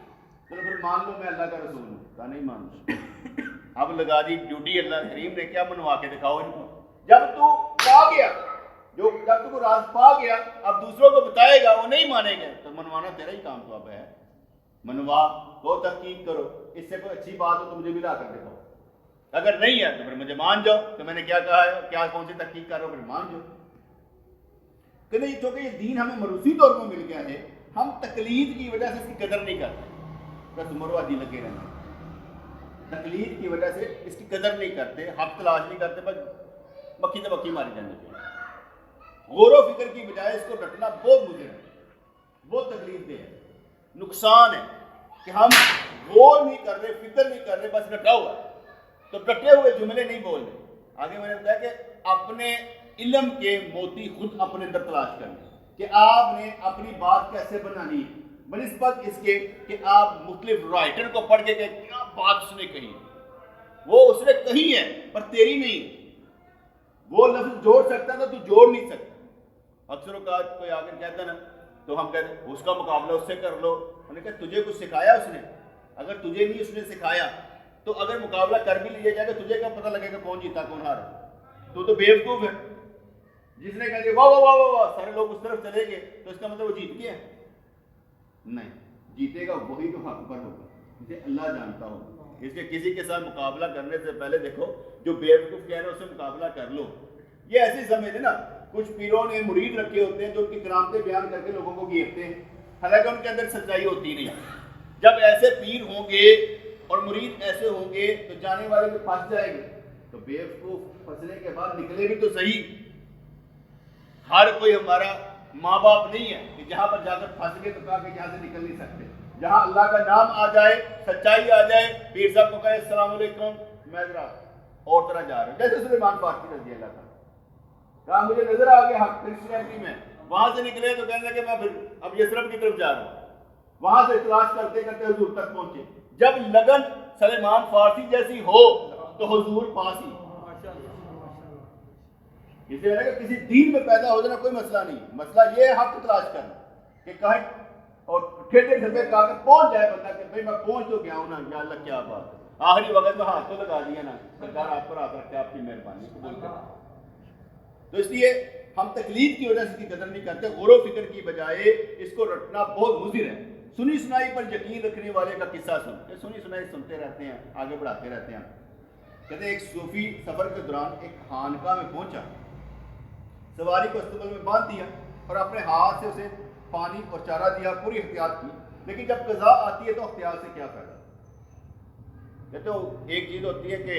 چلو پھر مان لو میں اللہ کا رسول ہوں، کہا نہیں مانتا۔ اب لگا دی ڈیوٹی اللہ کریم نے، کیا منوا کے دکھاؤ ان کو۔ جب تو پا گیا، جب تو راز پا گیا، اب دوسروں کو بتائے گا وہ نہیں مانے گے تو منوانا تیرا ہی کام تو اب ہے، منوا کو تحقیق کرو، اس سے کوئی اچھی بات ہو تو مجھے بھی لا کر دکھاؤ، اگر نہیں ہے تو پھر مجھے مان جاؤ کہ میں نے کیا کہا ہے، کیا کون سی تحقیق کر رہا ہوں، پھر مان جاؤ کہ نہیں۔ چونکہ یہ دین ہمیں مروثی طور پر مل گیا ہے، ہم تقلید کی وجہ سے اس کی قدر نہیں کرتے، بس مروادی لگے رہنا، تقلید کی وجہ سے اس کی قدر نہیں کرتے، حق تلاش نہیں کرتے، بس مکھی تو مکھی ماری جانے چاہیے۔ غور و فکر کی بجائے اس کو رٹنا بہت مضر ہے، بہت تکلیف دہ ہے، نقصان ہے کہ ہم غور نہیں کر رہے، فکر نہیں کر رہے، بس رٹا ہوا ہے، تو رٹے ہوئے جملے نہیں بول رہے۔ آگے میں نے بتایا کہ اپنے علم کے موتی خود اپنے اندر تلاش کرنے کہ آپ نے اپنی بات کیسے بنانی ہے، بنسبت اس کے کہ آپ مختلف رائٹر کو پڑھ کے کہ کیا بات اس نے کہی، وہ اس نے کہی ہے پر تیری نہیں، وہ لفظ جوڑ سکتا تھا تو جوڑ نہیں سکتا۔ اکثر اوقات کوئی آ کر کہتا نا تو ہم کہتے ہیں اس کا مقابلہ اس سے کر لو، انہوں نے کہا تجھے کچھ سکھایا اس نے؟ اگر تجھے نہیں اس نے سکھایا تو اگر مقابلہ کر بھی لیا جائے گا تجھے کیا پتہ لگے گا کون جیتا کون ہارا؟ تو بیوقوف ہے۔ جس نے کہا واہ واہ واہ واہ واہ سارے لوگ اس طرف چلے گئے تو اس کا مطلب وہ جیت گیا؟ نہیں، جیتے گا وہی تو حق پر ہوگا، جسے اللہ جانتا ہوگا۔ اس کے کسی کے ساتھ مقابلہ کرنے سے پہلے دیکھو جو بیوقوف کہہ رہے ہیں اس سے مقابلہ کر لو۔ یہ ایسی سمجھ نا کچھ پیروں نے مرید رکھے ہوتے ہیں جو ان کی کرامتیں بیان کر کے لوگوں کو گھیرتے ہیں، حالانکہ ان کے اندر سچائی ہوتی نہیں۔ جب ایسے پیر ہوں گے اور مرید ایسے ہوں گے تو جانے والے بھی پھنس جائیں گے، تو بیوقوف پھنسنے کے بعد نکلے بھی تو صحیح۔ ہر کوئی ہمارا ماں باپ نہیں ہے کہ جہاں پر جا کر پھنس گئے تو کہا کہ یہاں سے نکل نہیں سکتے۔ جہاں اللہ کا نام آ جائے، سچائی آ جائے، پیر صاحب کو کہے السلام علیکم میں ذرا اور طرح جا رہا ہوں، جیسے سلیمان فارسی رضی اللہ تعالیٰ کہا مجھے نظر آ گیا حق کرسچینٹی میں، وہاں سے نکلے تو کہنے لگے میں پھر اب یثرب کی طرف جا رہا ہوں، وہاں سے تلاش کرتے کرتے حضور تک پہنچے۔ جب لگن سلیمان فارسی جیسی ہو تو حضور پاس ہی۔ اس لیے کہ کسی دین میں پیدا ہو جانا کوئی مسئلہ نہیں، مسئلہ یہ ہے حق تلاش کرنا کہ کہیں اور ٹھیٹے ڈھبے کہا کہ پہنچ جائے بندہ کہ بھائی میں پہنچ تو گیا ہوں نا، یا اللہ کیا بات ہے، آخری وقت میں ہاتھ تو لگا دیا نا، سرکار آپ پر ہاتھ رکھتے آپ کی مہربانی قبول کریں۔ تو اس لیے ہم تقلید کی وجہ سے اس کی قدر نہیں کرتے، غور و فکر کی بجائے اس کو رٹنا بہت مضر ہے۔ سنی سنائی پر یقین رکھنے والے کا قصہ سن، سنی سنائی سنتے رہتے ہیں، آگے بڑھاتے رہتے ہیں۔ کہتے ہیں ایک صوفی سفر کے دوران ایک خانقاہ میں پہنچا، سواری کو استقبال میں باندھ دیا اور اپنے ہاتھ سے اسے پانی اور چارہ دیا، پوری احتیاط کی، لیکن جب قضاء آتی ہے تو اختیار سے کیا فائدہ؟ کہتے ہو ایک چیز ہوتی ہے کہ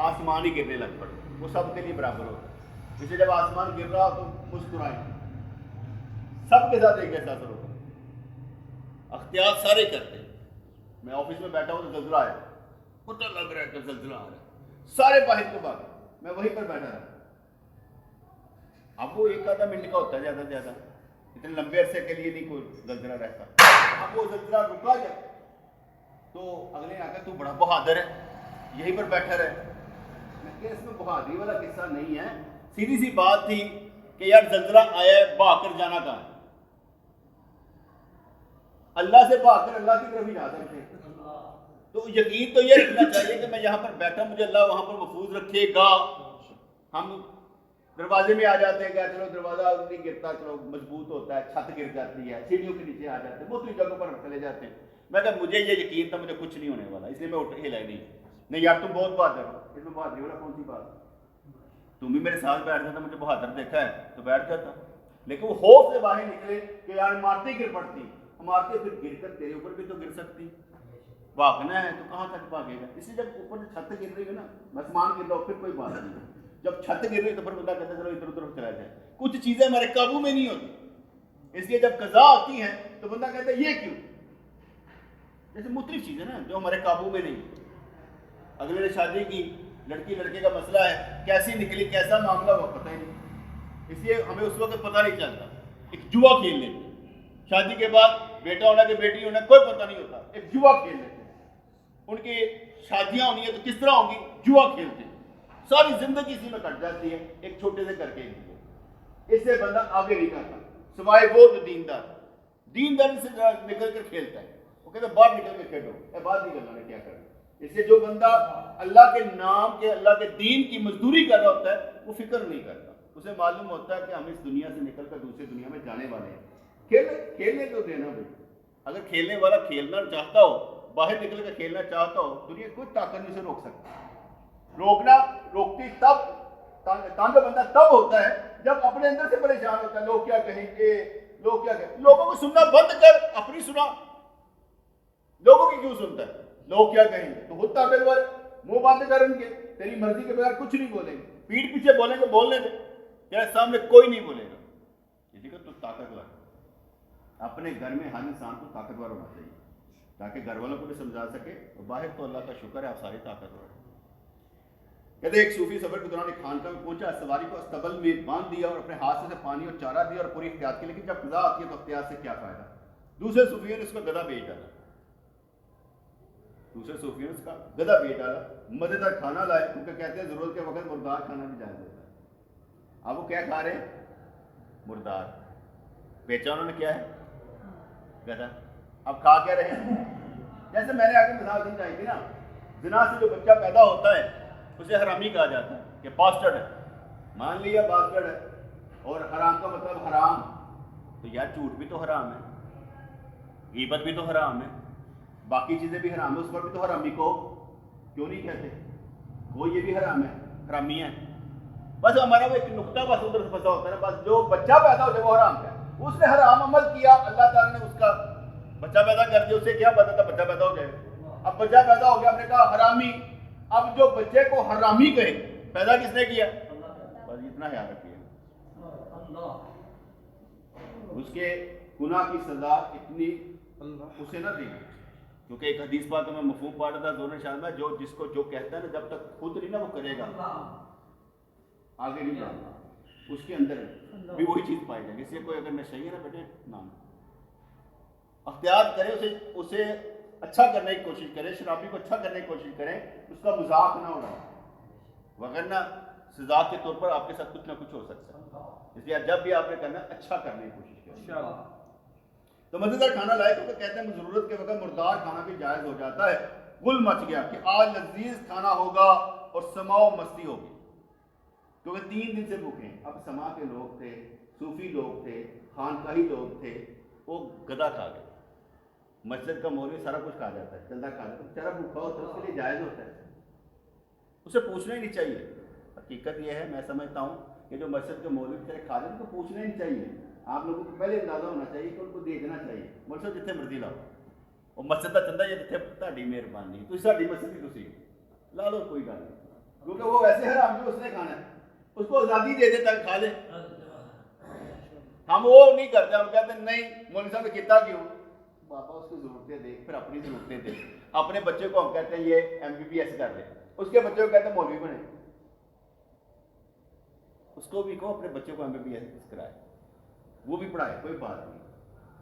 آسمان ہی گرنے لگ پڑے، وہ سب کے لیے برابر ہوتا ہے، اسے جب آسمان گر رہا ہو تو مسکرائیں، سب کے ساتھ ایک جیسا اثر ہوتا ہے، اختیار سارے کرتے ہیں۔ میں آفس میں بیٹھا ہوں تو زلزلہ آیا، پتہ لگ رہا ہے کہ زلزلہ آ رہا ہے، سارے باہر کو بھاگے، میں وہیں پر بیٹھا رہا۔ اب وہ ایک آدھا منٹ کا ہوتا ہے زیادہ سے زیادہ، اتنے لمبے عرصے کے لیے نہیں کوئی زلزلہ رہتا۔ اب وہ زلزلہ رکا جائے تو اگلے آ کے تو بڑا بہادر ہے، یہیں پر بیٹھا رہے۔ میں کہ اس میں بہادری والا قصہ نہیں ہے، سیدھی سی بات تھی کہ یار زلزلہ آیا ہے، بھاگ کر جانا کہاں ہے؟ اللہ سے بھاگ کر اللہ کی طرف ہی جا سکتے ہیں۔ تو یقین تو یہ رکھنا چاہیے کہ میں یہاں پر بیٹھا، مجھے اللہ وہاں پر محفوظ رکھے گا۔ ہم دروازے میں آ جاتے ہیں کہ چلو دروازہ نہیں گرتا، چلو مضبوط ہوتا ہے، چھت گر جاتی ہے، سیڑھیوں کے نیچے آ جاتے ہیں، مختلف جگہوں پر چلے جاتے ہیں، میں کہا مجھے یہ یقین تھا مجھے کچھ نہیں ہونے والا، اس لیے میں اٹھ ہلا نہیں یار تم بہت بہادر ہو، اس میں بہادری والا کون سی بات، تم بھی میرے ساتھ بیٹھ جاتا، مجھے بہادر دیکھا ہے تو بیٹھ جاتا، لیکن وہ خوف سے باہر نکلے کہ یار مارتی گر پڑتی، مارتے پھر گر کر تیرے اوپر بھی تو گر سکتی، بھاگنا ہے تو کہاں تک بھاگے گا، اس لیے جب اوپر سے چھت گر رہی ہے نا، آسمان گر رہا ہو پھر کوئی بات نہیں، جب چھت گر رہی ہے تو پھر بندہ کہتا ہے چلو ادھر ادھر چلا جائے، کچھ چیزیں ہمارے قابو میں نہیں ہوتی، اس لیے جب قضا آتی ہے تو بندہ کہتا ہے یہ کیوں، جیسے مختلف چیزیں نا جو ہمارے قابو میں نہیں، اگلے نے شادی کی، لڑکی لڑکے کا مسئلہ ہے، کیسی نکلی کیسا معاملہ ہوا پتہ ہی نہیں، اس لیے ہمیں اس وقت پتہ نہیں چلتا، ایک جوا کھیل لیتے شادی کے بعد، بیٹا ہونا کہ بیٹی ہونا کوئی پتہ نہیں ہوتا، ایک جوا کھیل لیتے، ان کی شادیاں ہونی ہیں تو کس طرح ہوں گی، جوا کھیلتے ہیں، ساری زندگی اسی میں کٹ جاتی ہے ایک چھوٹے سے کر کے اس سے بندہ آگے نہیں کرتا، سوائے وہ جو دیندار سے نکل کر کھیلتا ہے، وہ کہتا ہے باہر نکل کے کھیلو، باہر نکلنا نے کیا کرنا، اس لیے جو بندہ اللہ کے نام کے اللہ کے دین کی مزدوری کر رہا ہوتا ہے وہ فکر نہیں کرتا، اسے معلوم ہوتا ہے کہ ہم اس دنیا سے نکل کر دوسری دنیا میں جانے والے ہیں، کھیلنے کو دینا بھائی، اگر کھیلنے والا کھیلنا چاہتا ہو، باہر نکل کر کھیلنا چاہتا ہو، دنیا کوئی طاقت نہیں اسے روک سکتا، روکتی تب تانجا بندہ تب ہوتا ہے جب اپنے اندر سے پریشان ہوتا ہے، لوگ کیا کہیں گے، لوگ کیا کہیں، لوگوں کو سننا بند کر، اپنی سنا، لوگوں کی کیوں سنتا ہے، لوگ کیا کہیں گے تو خود تابع منہ بند کر ان کے، تیری مرضی کے بغیر کچھ نہیں بولیں گے، پیٹ پیچھے بولیں گے بولنے دے، تیرے سامنے کوئی نہیں بولے گا، اسی کا تو طاقتور، اپنے گھر میں ہر انسان کو طاقتور ہونا چاہیے تاکہ گھر والوں کو بھی سمجھا سکے، اور باہر تو اللہ کا شکر ہے آپ سارے طاقتور ہیں۔ کہتے ایک صوفی سفر کے دوران ایک خانقاہ میں پہنچا، سواری کو استبل میں باندھ دیا اور اپنے ہاتھ سے پانی اور چارہ دیا اور پوری احتیاط کی، لیکن جب قضا آتی ہے تو احتیاط سے کیا فائدہ، دوسرے صوفیوں نے اس کا گدھا بیچ ڈالا، مزیدار کھانا لائے، کیونکہ کہتے ہیں ضرورت کے وقت مردار کھانا بھی جائز ہوتا ہے، اب وہ کیا کھا رہے ہیں، مردار، بیچا انہوں نے کیا ہے، گدھا، اب کھا کیا رہے ہیں، جیسے میں نے آگے مثال سمجھائی تھی نا، زنا سے جو بچہ پیدا ہوتا ہے اسے حرامی کہا جاتا ہے کہ باسٹرڈ ہے، مان لیا باسٹرڈ ہے، اور حرام کا مطلب حرام، تو یار جھوٹ بھی تو حرام ہے، غیبت بھی تو حرام ہے، باقی چیزیں بھی حرام ہے، اس پر بھی تو حرامی کو کیوں نہیں کہتے، وہ یہ بھی حرام ہے، حرامی ہے، بس ہمارا وہ ایک نقطہ بس ادھر سے پھنسا ہوتا ہے، بس جو بچہ پیدا ہو جائے وہ حرام ہے، اس نے حرام عمل کیا، اللہ تعالیٰ نے اس کا بچہ پیدا کر دیا، اسے کیا پتا تھا بچہ پیدا ہو جائے، اب بچہ پیدا ہو گیا، ہم نے کہا حرامی، اب جو بچے کو حرامی کہے پیدا کس نے کیا، بس اتنا خیال رکھیے، اس کے گناہ کی سزا اتنی اسے نہ دی، کیونکہ ایک حدیث پاک میں مفہوم پڑھ رہا تھا زور شان میں، جو جس کو جو کہتا ہے نا جب تک خود نہیں نا وہ کرے گا آگے نہیں جانا، اس کے اندر بھی وہی چیز پائی جائے گی، اس لیے کوئی اگر نشئی ہے نا بیٹے نام اختیار کرے، اسے اچھا کرنے کی کوشش کرے، شرابی کو اچھا کرنے کی کوشش کرے، اس کا مذاق نہ اڑائے، وغیرہ سزا کے طور پر آپ کے ساتھ کچھ نہ کچھ ہو سکتا ہے، اس لیے جب بھی آپ نے کرنا اچھا کرنے کی کوشش کریں۔ تو مزیدار کھانا لائے، کیونکہ کہتے ہیں ضرورت کے وقت مردار کھانا بھی جائز ہو جاتا ہے، گل مچ گیا کہ آج لذیذ کھانا ہوگا اور سما و مستی ہوگی، کیونکہ 3 دن سے بھوکے ہیں، اب سما کے لوگ تھے، صوفی لوگ تھے، خانقاہی لوگ تھے، وہ گدا کھا گئے، مسجد کا مولوی سارا کچھ کھا جاتا ہے، چندہ کھا جاتا ہے، بیچارہ بھوکا ہوتا ہے، اس کے لیے جائز ہوتا ہے، اسے پوچھنا ہی نہیں چاہیے، حقیقت یہ ہے میں سمجھتا ہوں کہ جو مسجد کے مولوی بیچارے کھا جاتے ہیں ان کو پوچھنا ہی نہیں چاہیے، آپ لوگوں کو پہلے اندازہ ہونا چاہیے کہ ان کو دیکھنا چاہیے، مسجد جتنے مرضی لاؤ، اور مسجد کا چندہ یہ جتنے تہاڈی مہربانی، تو ساڈی مسجد کی تسی لا لو کوئی گل نہیں، کیونکہ وہ ویسے حرام جو اس نے کھانا ہے، اس کو آزادی دے دے تک کھا لے، ہم وہ نہیں کرتے، ہم کہتے ہیں نہیں مولوی صاحب نے کیتا کیوں، بابا اس کی ضرورتیں دیکھ، پھر اپنی ضرورتیں دیکھ، اپنے بچے کو ہم کہتے ہیں یہ MBBS کر لے، اس کے بچے کو کہتے ہیں مولوی بنے، اس کو بھی کہو اپنے بچے کو MBBS کرائے، وہ بھی پڑھائے، کوئی بات نہیں،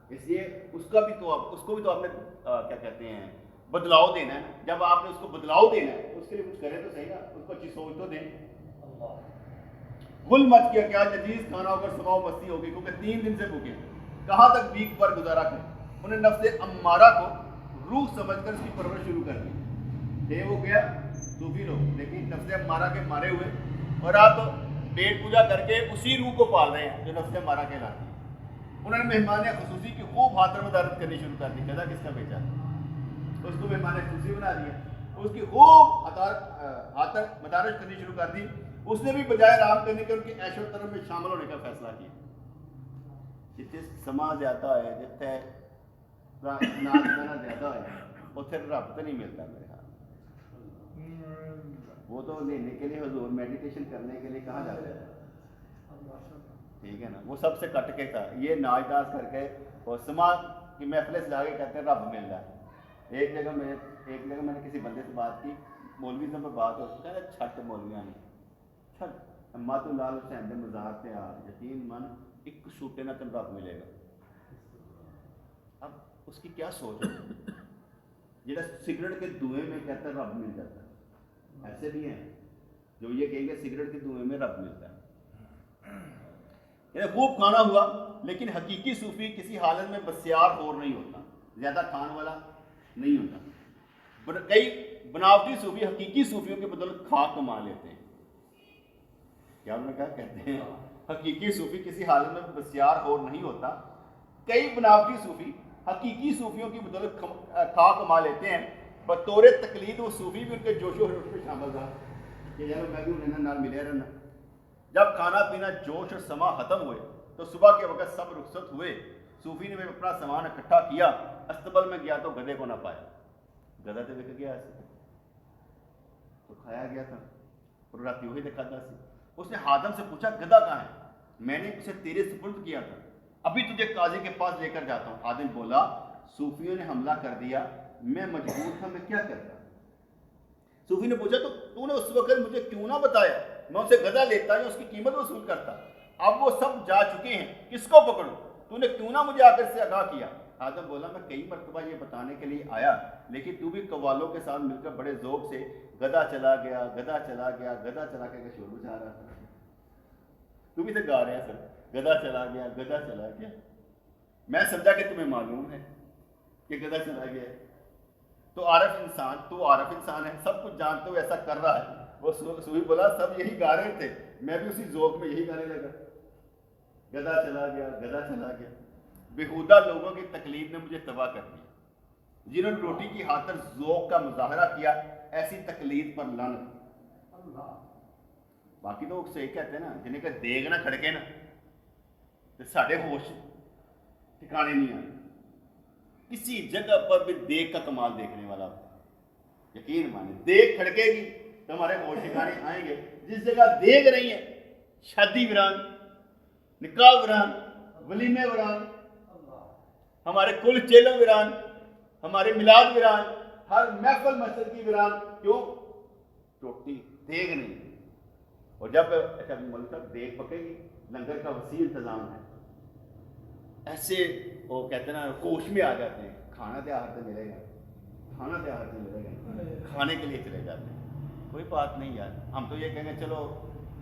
اس لیے اس کو بھی تو آپ نے کیا کہتے ہیں بدلاؤ دینا ہے، جب آپ نے اس کو بدلاؤ دینا ہے تو اس کے لیے کچھ کرے تو صحیح نا، اس کو اچھی سوچ تو دیں۔ گل مچ گیا کیا لذیذ کھانا ہو کر سما و مستی ہوگی، کیونکہ 3 دن سے بھوکے، کہاں تک بھیک پر گزارا کریں، انہیں نفس امارہ کو روح سمجھ کر اس کی پرورش شروع کر دی، تھے وہ گیا صوفی لوگ لیکن نفس امارہ کے مارے ہوئے، اور آپ پیٹ پوجا کر کے اسی روح کو پال رہے ہیں جو نفس امارہ کہلاتی ہے، انہوں نے مہمان خصوصی کی خوب خاطر مدارت کرنی شروع کر دی، کہا کس کا بیٹا، اس کو مہمان خصوصی بنا دیا، اس کی خوب ہاتھ مدارج کرنی شروع کر دی. اس نے بھی بجائے آرام کرنے کے ان کے عیش و طرب میں شامل ہونے کا فیصلہ کیا. جتنے سما زیادہ ہے، جتنے ناچ گانا زیادہ ہے، اتنے رب تو نہیں ملتا میرے خیال. وہ تو لینے کے لیے حضور میڈیٹیشن کرنے کے لیے کہاں جاتے ہیں، ٹھیک ہے نا. وہ سب سے کٹ کے تھا، یہ ناچ ڈانس کر کے اور سما کی محفلیں سجا کے کہتے ہیں رب مل رہا ہے. ایک جگہ میں نے کسی بندے سے بات کی، مولویزم پہ بات ہوتی ہے، چھٹ مولویاں نے چھٹ ماتو لال حسین دے مزار پہ آ یقین من ایک سوٹے نہ تم رب ملے گا. اب اس کی کیا سوچ ہے جہاں سگریٹ کے دھوئیں میں کہتا ہے رب مل جاتا ہے. ایسے بھی ہیں جو یہ کہیں گے سگریٹ کے دھوئیں میں رب ملتا ہے. خوب کھانا ہوا لیکن حقیقی صوفی کسی حالت میں بسیار اور نہیں ہوتا، زیادہ کھان والا نہیں ہوتا. کئی بناوٹی صوفی حقیقی صوفیوں کے بدولت کھا کما لیتے ہیں. کیا انہوں نے کہا، کہتے ہیں حقیقی صوفی کسی حالت میں بسیار اور نہیں ہوتا. کئی بناوٹی صوفی حقیقی صوفیوں کی بدولت کھا کما لیتے ہیں. بطور تقلید وہ صوفی بھی ان کے جوش و خروش میں شامل تھا کہ یار میں بھی انہیں نال ملے رہنا. جب کھانا پینا جوش اور سما ختم ہوئے تو صبح کے وقت سب رخصت ہوئے. صوفی نے اپنا سامان اکٹھا کیا، استبل میں گیا تو گدھے کو نہ پایا. گدھا تو بک گیا ایسے تو کھایا گیا تھا اور رات وہی دیکھا تھا. اس نے حاتم سے پوچھا گدھا کہاں ہے؟ میں نے اسے تیرے سپرد کیا تھا، ابھی تجھے قاضی کے پاس لے کر جاتا ہوں. حاتم بولا صوفیوں نے حملہ کر دیا، میں مجبور تھا، میں کیا کرتا. صوفی نے پوچھا تو نے اس وقت مجھے کیوں نہ بتایا، میں اسے گدھا لیتا یا اس کی قیمت وصول کرتا. اب وہ سب جا چکے ہیں، کس کو پکڑوں، تو نے کیوں نہ مجھے آ کر سے آگاہ کیا. حاتم بولا میں کئی مرتبہ یہ بتانے کے لیے آیا لیکن تو بھی قوالوں کے ساتھ مل کر بڑے ذوق سے گدھا چلا گیا گدھا چلا گیا گدھا چلا کے شور بجا رہا تھا. تو بھی تو گا رہے ہیں سر گدھا چلا گیا گدھا چلا گیا. میں سمجھا کہ تمہیں معلوم ہے کہ گدھا چلا گیا. تو عارف انسان ہے، سب کچھ جانتے ہوئے ایسا کر رہا ہے. وہ صوفی بولا سب یہی گا رہے تھے، میں بھی اسی ذوق میں یہی گانے لگا، گدھا چلا گیا گدھا چلا گیا. بےہودہ لوگوں کی تقلید نے مجھے تباہ کر دیا. جنہوں نے روٹی کی خاطر ذوق کا مظاہرہ کیا، ایسی تقلید پر لعنت. باقی تو صحیح کہتے ہیں نا، جنہیں کہ دیگ نہ کھڑکے نا تو ساڑھے ہوش ٹھکانے نہیں آئے. کسی جگہ پر بھی دیگ کا کمال دیکھنے والا ہوتا ہے. یقین مانے دیگ کھڑکے گی تو ہمارے ہوش ٹھکانے آئیں گے. جس جگہ دیگ نہیں ہے، شادی ویران، نکاح ویران، ولیمے ویران، ہمارے کل چیلوں ویران، ہمارے میلاد ویران، ہر محفل مسجد کی ویران. کیوں؟ روٹی دیگ نہیں. اور جب اچھا مولوی صاحب دیگ پکے گی، لنگر کا وسیع انتظام ہے، ایسے وہ کہتے ہیں نا ہوش میں آ جاتے ہیں. کھانا تیار سے ملے گا، کھانا تیار سے ملے گا، کھانے کے لیے چلے جاتے ہیں. کوئی بات نہیں یار، ہم تو یہ کہیں گے چلو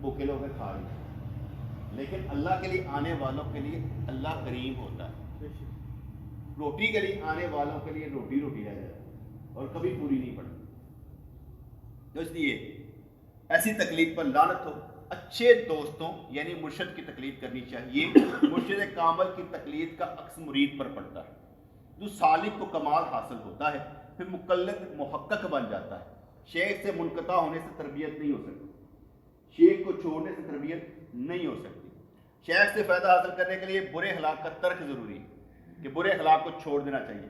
بھوکے لوگ کھا رہے ہیں، لیکن اللہ کے لیے آنے والوں کے لیے اللہ کریم ہوتا ہے. روٹی کے لیے آنے والوں کے لیے روٹی رہ جاتی ہے اور کبھی پوری نہیں پڑتی. تو اس لیے ایسی تقلید پر لعنت ہو. اچھے دوستوں یعنی مرشد کی تقلید کرنی چاہیے. مرشد کامل کی تقلید کا عکس مرید پر پڑتا ہے. جو سالک کو کمال حاصل ہوتا ہے پھر مقلد محقق بن جاتا ہے. شیخ سے منقطع ہونے سے تربیت نہیں ہو سکتی، شیخ کو چھوڑنے سے تربیت نہیں ہو سکتی. شیخ سے فائدہ حاصل کرنے کے لیے برے اخلاق کا ترک ضروری ہے کہ برے اخلاق کو چھوڑ دینا چاہیے.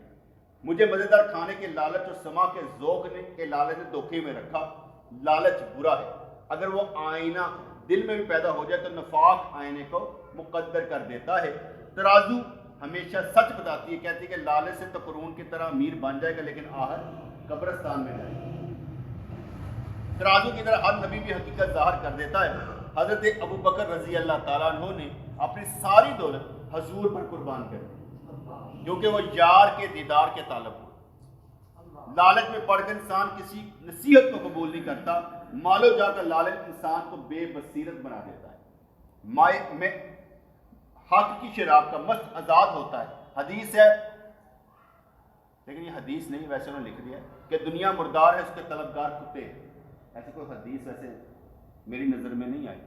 مجھے مزیدار کھانے کے لالچ اور سما کے ذوق کے لالچ نے دھوکے میں رکھا. لالچ برا ہے، اگر وہ آئینہ دل میں بھی پیدا ہو جائے تو نفاق آئینے کو مقدر کر دیتا ہے. ترازو ہمیشہ سچ بتاتی ہے، کہتی ہے کہ لالچ سے تو قرون کی طرح امیر بن جائے گا لیکن آخر قبرستان میں جائے گا. ترازو کی طرح ہر نبی بھی حقیقت ظاہر کر دیتا ہے. حضرت ابو بکر رضی اللہ تعالیٰ عنہ نے اپنی ساری دولت حضور پر قربان کر دی کیونکہ وہ یار کے دیدار کے طالب ہو. لالچ میں پڑھ کر انسان کسی نصیحت کو قبول نہیں کرتا. مال و جا کا لالچ انسان کو بے بصیرت بنا دیتا ہے. میں حق کی شراب کا مست آزاد ہوتا ہے. حدیث ہے، لیکن یہ حدیث نہیں، ویسے انہوں نے لکھ دیا کہ دنیا مردار ہے، اس کے طلبگار کتے ہیں. ایسی کوئی حدیث ویسے میری نظر میں نہیں آئی.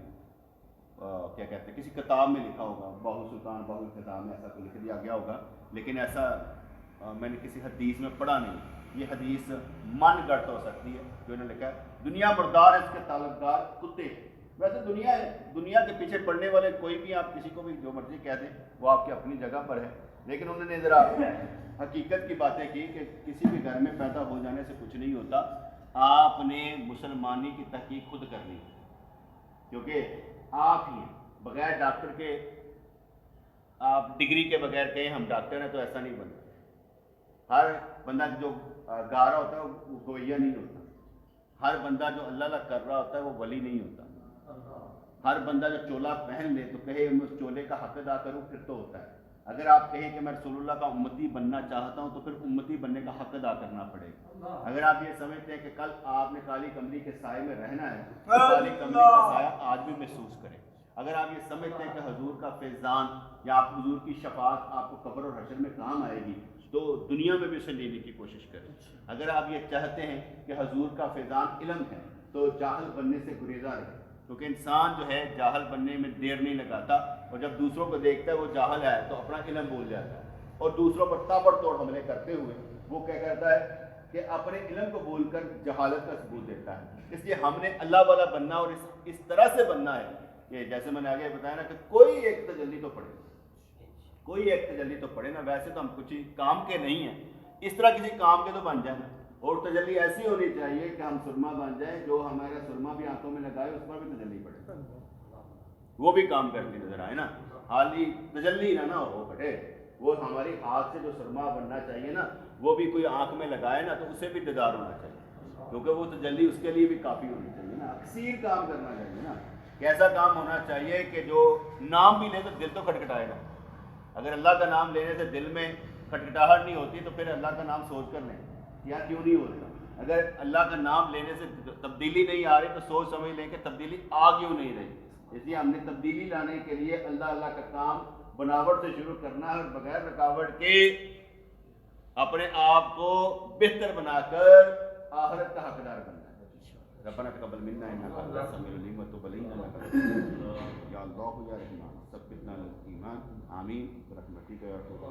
کیا کہتے ہیں، کسی کتاب میں لکھا ہوگا، باہو سلطان باہو کتاب میں ایسا کوئی لکھ دیا گیا ہوگا، لیکن ایسا میں نے کسی حدیث میں پڑھا نہیں. یہ حدیث من گڑت ہو سکتی ہے جو انہوں نے لکھا ہے دنیا مردار ہے اس کے تعلقدار کتے ہیں. ویسے دنیا کے پیچھے پڑنے والے کوئی بھی آپ کسی کو بھی جو مرضی کہہ دیں وہ آپ کی اپنی جگہ پر ہے, لیکن انہوں نے ذرا حقیقت کی باتیں کی کہ کسی بھی گھر میں پیدا ہو جانے سے کچھ نہیں ہوتا, آپ نے مسلمانی کی تحقیق خود کرنی ہے, کیونکہ آپ ہی بغیر ڈاکٹر کے, آپ ڈگری کے بغیر کہیں ہم ڈاکٹر ہیں تو ایسا نہیں بنتا. ہر بندہ جو گا رہا ہوتا ہے وہ گویا نہیں ہوتا, ہر بندہ جو اللہ اللہ کر رہا ہوتا ہے وہ ولی نہیں ہوتا, ہر بندہ جو چولا پہن لے تو کہے میں اس چولے کا حق ادا کروں پھر تو ہوتا ہے. اگر آپ کہیں کہ میں رسول اللہ کا امتی بننا چاہتا ہوں تو پھر امتی بننے کا حق ادا کرنا پڑے گا. اگر آپ یہ سمجھتے ہیں کہ کل آپ نے کالی کمری کے سائے میں رہنا ہے تو کالی کمری کا سایہ آج بھی محسوس کریں. اگر آپ یہ سمجھتے ہیں کہ حضور کا فیضان یا آپ حضور کی شفاعت آپ کو قبر اور حشر میں کام آئے گی تو دنیا میں بھی اسے لینے کی کوشش کریں. اگر آپ یہ چاہتے ہیں کہ حضور کا فیضان علم ہے تو جاہل بننے سے گریزاں رہیں, کیونکہ انسان جو ہے جاہل بننے میں دیر نہیں لگاتا, اور جب دوسروں کو دیکھتا ہے وہ جاہل ہے تو اپنا علم بھول جاتا ہے, اور دوسروں پر تابڑ توڑ حملے کرتے ہوئے وہ کیا کرتا ہے کہ اپنے علم کو بھول کر جہالت کا ثبوت دیتا ہے. اس لیے ہم نے اللہ والا بننا اور اس طرح سے بننا ہے کہ جیسے میں نے آگے بتایا نا کہ کوئی ایک تجلی تو پڑے, کوئی ایک تجلی تو پڑے نا. ویسے تو ہم کچھ کام کے نہیں ہیں, اس طرح کسی کام کے تو بن جائیں, اور تجلی ایسی ہونی چاہیے کہ ہم سرما بن جائیں, جو ہمارا سرما بھی آنکھوں میں لگائے اس پر بھی تجلی پڑے, وہ بھی کام کرتی نظر آئے نا. حالی تجلی نہ ہو بٹے, وہ ہماری ہاتھ سے جو سرما بننا چاہیے نا وہ بھی کوئی آنکھ میں لگائے نا تو اسے بھی دیدار ہونا چاہیے, کیونکہ وہ تجلی اس کے لیے بھی کافی ہونی چاہیے نا. اکثیر کام کرنا چاہیے نا, کیسا کام ہونا چاہیے کہ جو نام بھی لے تو دل تو کھٹکھٹائے گا. اگر اللہ کا نام لینے سے دل میں کھٹکھٹاہٹ نہیں ہوتی تو پھر اللہ کا نام سوچ کر لیں یا کیوں نہیں ہوتا. اگر اللہ کا نام لینے سے تبدیلی نہیں آ رہی تو سوچ سمجھ لیں کہ تبدیلی آ کیوں نہیں رہی. اس لیے ہم نے تبدیلی لانے کے لیے اللہ کا کام بناوٹ سے شروع کرنا ہے, اور بغیر رکاوٹ کے اپنے آپ کو بہتر بنا کر آخرت کا حقدار بننا ہے. ربنا تقبل منا انك انت السميع العليم وتب علينا انك يا الله يا رحمن ثبتنا على الايمان آمين برحمتك يا رب.